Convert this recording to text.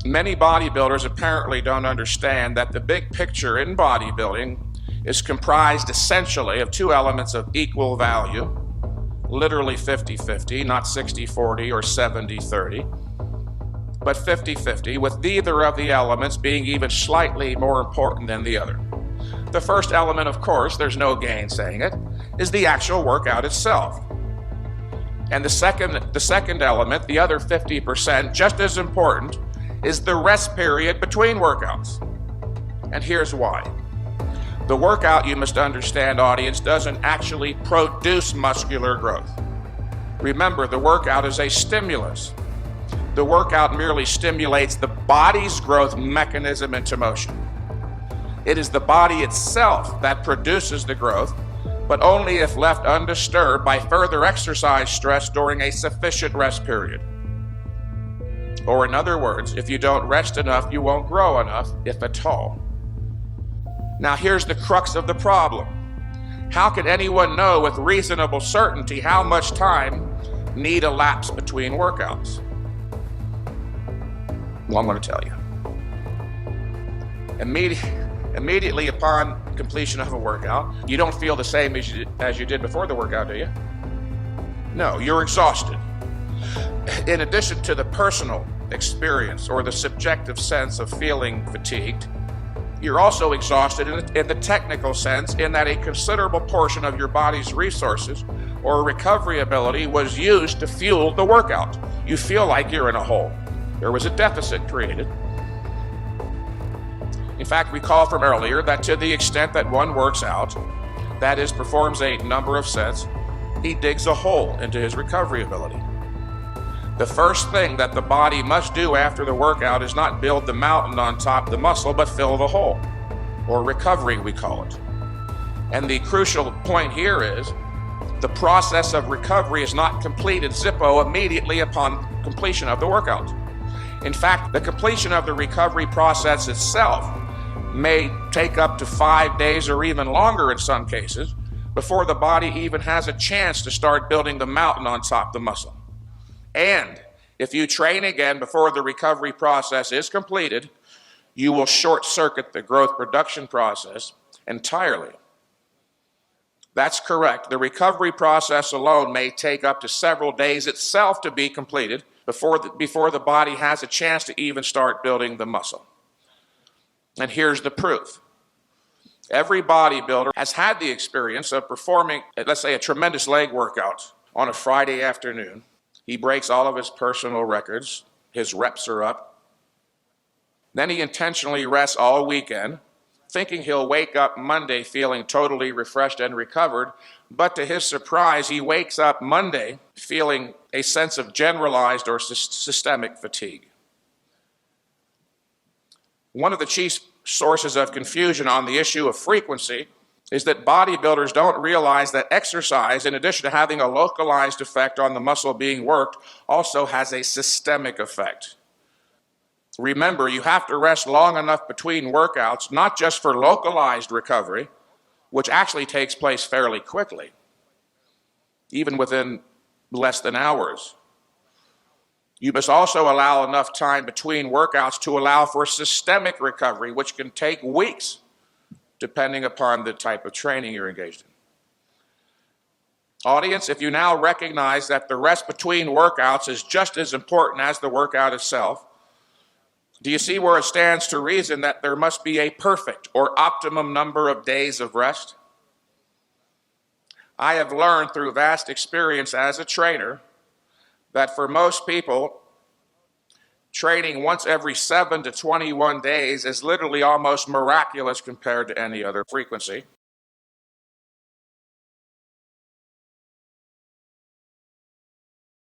Many bodybuilders apparently don't understand that the big picture in bodybuilding is comprised essentially of two elements of equal value, literally 50-50, not 60-40 or 70-30, but 50-50, with neither of the elements being even slightly more important than the other. The first element, of course, there's no gainsaying it, is the actual workout itself. And the second element, the other 50%, just as important, is the rest period between workouts. And here's why. The workout, you must understand, audience, doesn't actually produce muscular growth. Remember, the workout is a stimulus. The workout merely stimulates the body's growth mechanism into motion. It is the body itself that produces the growth, but only if left undisturbed by further exercise stress during a sufficient rest period. Or in other words, if you don't rest enough, you won't grow enough, if at all. Now here's the crux of the problem. How can anyone know with reasonable certainty how much time need elapse between workouts? Well, I'm going to tell you. Immediately upon completion of a workout, you don't feel the same as you did before the workout, do you? No, you're exhausted. In addition to the personal experience or the subjective sense of feeling fatigued, you're also exhausted in the technical sense, in that a considerable portion of your body's resources or recovery ability was used to fuel the workout. You feel like you're in a hole. There was a deficit created. In fact, recall from earlier that to the extent that one works out, that is, performs a number of sets, he digs a hole into his recovery ability. The first thing that the body must do after the workout is not build the mountain on top of the muscle, but fill the hole, or recovery we call it. And the crucial point here is the process of recovery is not completed zippo immediately upon completion of the workout. In fact, the completion of the recovery process itself may take up to 5 days or even longer in some cases before the body even has a chance to start building the mountain on top of the muscle. And if you train again before the recovery process is completed, you will short-circuit the growth production process entirely. That's correct. The recovery process alone may take up to several days itself to be completed before the body has a chance to even start building the muscle. And here's the proof. Every bodybuilder has had the experience of performing, let's say, a tremendous leg workout on a Friday afternoon. He breaks all of his personal records. His reps are up. Then he intentionally rests all weekend, thinking he'll wake up Monday feeling totally refreshed and recovered. But to his surprise, he wakes up Monday feeling a sense of generalized or systemic fatigue. One of the chief sources of confusion on the issue of frequency is that bodybuilders don't realize that exercise, in addition to having a localized effect on the muscle being worked, also has a systemic effect. Remember, you have to rest long enough between workouts, not just for localized recovery, which actually takes place fairly quickly, even within less than hours. You must also allow enough time between workouts to allow for systemic recovery, which can take weeks, depending upon the type of training you're engaged in. Audience, if you now recognize that the rest between workouts is just as important as the workout itself, do you see where it stands to reason that there must be a perfect or optimum number of days of rest? I have learned through vast experience as a trainer that for most people, training once every 7 to 21 days is literally almost miraculous compared to any other frequency.